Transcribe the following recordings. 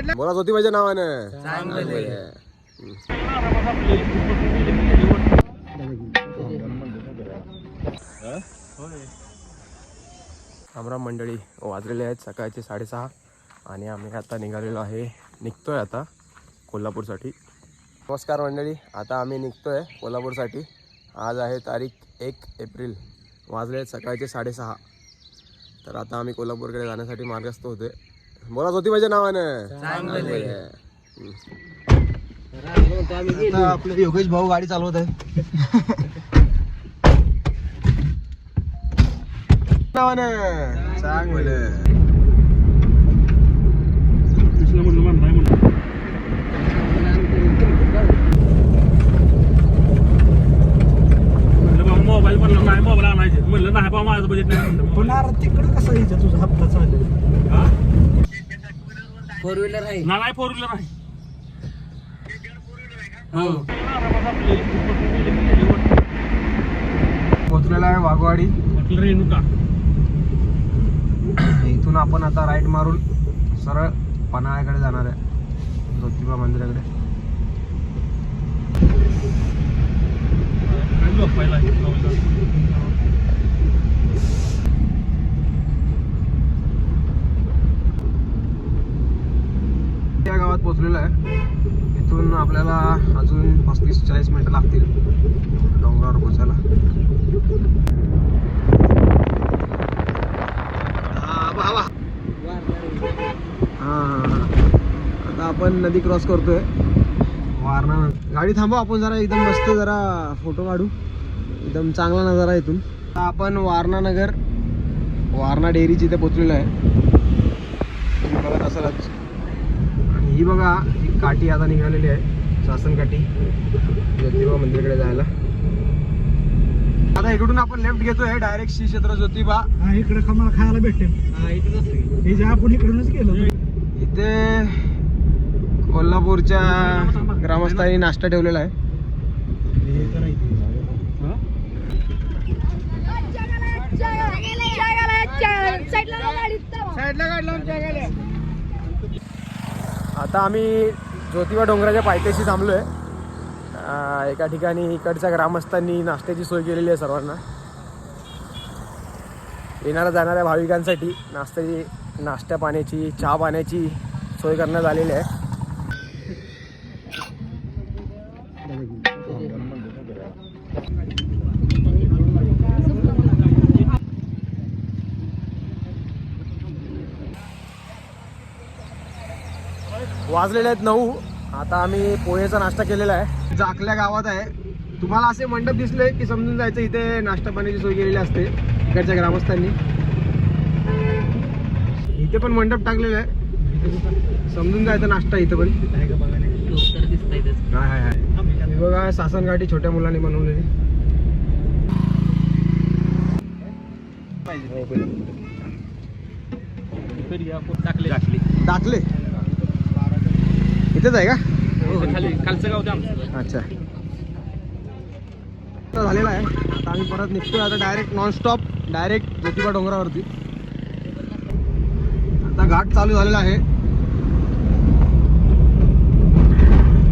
बोला ज्योतिबाच्या नावानं रामराम मंडळी, वाजलेले आहेत सकाळचे 6:30 आणि आम्ही आता निघतोय आता कोल्हापूरसाठी. नमस्कार मंडळी, आता आम्ही निघतोय कोल्हापूरसाठी. आज आहे तारीख 1 एप्रिल, वाजले आहेत सकाळचे 6:30. तर आता आम्ही कोल्हापूरकडे जाण्यासाठी मार्गस्थ होतोय. बोला ज्योतिबाच्या नावानं आपले योगेश भाऊ गाडी चालवत आहे. सांग मला. मोबाईल म्हणलं नाही, मोबाईल आणायचे म्हणलं नाही बा, माझं बजेट नाही. पण तिकडं कसं यायचं तुझा हप्ता चालू? फोर व्हीलर आहे नाही, फोर व्हीलर आहे. पोचलेला आहे वाघवाडी. रेणुका इथून आपण आता राईट मारून सरळ पन्हाळ्याकडे जाणार आहे, ज्योतिबा मंदिराकडे. या गावात पोचलेलं आहे. इथून आपल्याला अजून 35-40 मिनिटं लागतील डोंगरावर पोचायला. आता आपण नदी क्रॉस करतोय वारणा. गाडी थांबव, आपण जरा एकदम मस्त जरा फोटो काढू. एकदम चांगला नजारा इथून. आपण वारणा डेअरीची इथे पोचलेलो आहे, तुम्ही बघत असालच. आणि ही बघा, ही काठी आता निघालेली आहे, शासन काठी, ज्योतिबा मंदिराकडे जायला. आता इकडून आपण लेफ्ट घेतोय डायरेक्ट श्री क्षेत्र ज्योतिबा. इकडे कमाला खायला भेटेल. आपण इकडूनच गेलो. इथे कोल्हापूरच्या ग्रामस्थांनी नाश्ता ठेवलेला आहे. आता आम्ही ज्योतिबा डोंगराच्या पायथ्याशी थांबलोय. एका ठिकाणी इकडच्या ग्रामस्थांनी नाश्त्याची सोय केलेली आहे सर्वांना. येणाऱ्या जाणाऱ्या भाविकांसाठी नाश्त्या पाण्याची, चहा पाण्याची सोय करण्यात आलेली आहे. वाजलेले आहेत 9. आता आम्ही पोहेचा नाश्ता केलेला आहे. जाकल्या गावात आहे. तुम्हाला असे मंडप दिसले की समजून जायचं इथे नाश्ता पाण्याची सोय केलेली असते इकडच्या ग्रामस्थांनी. इथे पण मंडप टाकलेला आहे, समजून जायचं नाश्ता इथं पण. हाय बघा, शासन गाठी छोट्या मुलांनी बनवलेली. टाकले इथेच आहे का? खालचं गाव ते आमचं. अच्छा, झालेला आहे. आता आम्ही परत निघतोय. आता डायरेक्ट नॉनस्टॉप डायरेक्ट ज्योतिबा डोंगरावरती. आता घाट चालू झालेला आहे.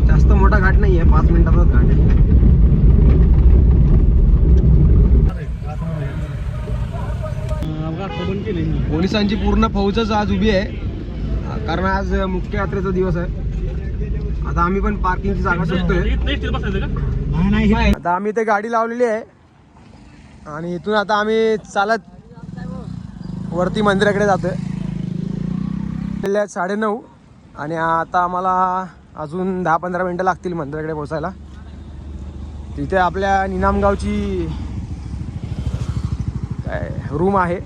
जास्त मोठा घाट नाही आहे, 5 मिनिटाचाच घाट आहे. पोलिसांची पूर्ण फौजच आज उभी आहे, कारण आज मुख्य यात्रेचा दिवस आहे. आता आम्ही पण पार्किंगची जागा शोधतोय. आता आम्ही इथे गाडी लावलेली आहे आणि इथून आता आम्ही चालत वरती मंदिराकडे जातोय. 9:30 आणि आता आम्हाला अजून 10-15 मिनटं लागतील मंदिराकडे पोहोचायला. तिथे आपल्या निनामगावची काय रूम आहे,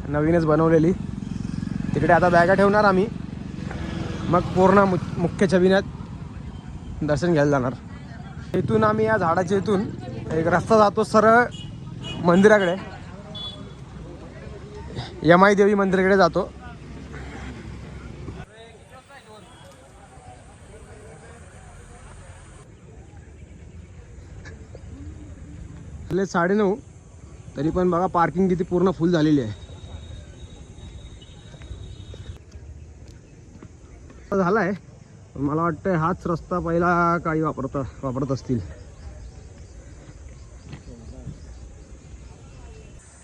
नवीनच बनवलेली. तिकडे आता बॅगा ठेवणार आम्ही, मग पूर्ण मुख्य छबिन्यात दर्शन घ्यायला जाणार. इथून आम्ही या झाडाच्या इथून एक रस्ता जातो सरळ मंदिराकडे, यमाई देवी मंदिराकडे जातो. आपले 9:30 तरी पण बघा पार्किंग किती पूर्ण फुल झालेली आहे. झाला आहे. मला वाटतं हाच रस्ता पहिला काळी वापरत असतील.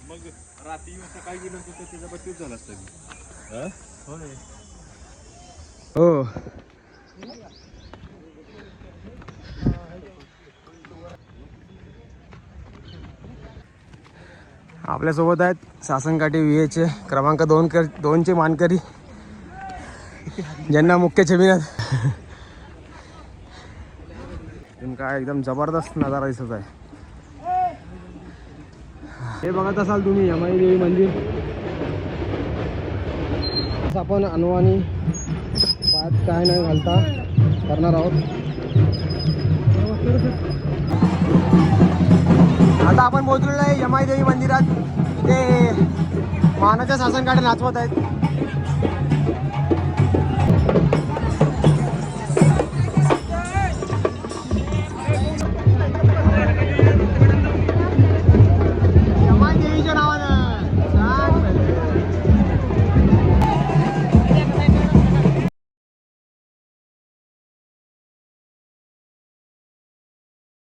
मग रात्री सकाळी गेलं तर त्याचा बत्तीस झाला असतं. हो आपल्यासोबत आहेत सासनकाठी विहेचे क्रमांक 2चे मानकरी, ज्यांना मुख्य छबिनात काय एकदम जबरदस्त नजारा दिसत आहे. हे बघत असाल तुम्ही यमाई देवी मंदिर. आपण अनवाणी पायात काय नाही घालता करणार आहोत. आता आपण पोहोचलेलो आहे यमाई देवी मंदिरात. ते मानाच्या सासनकाठी नाचवत आहेत.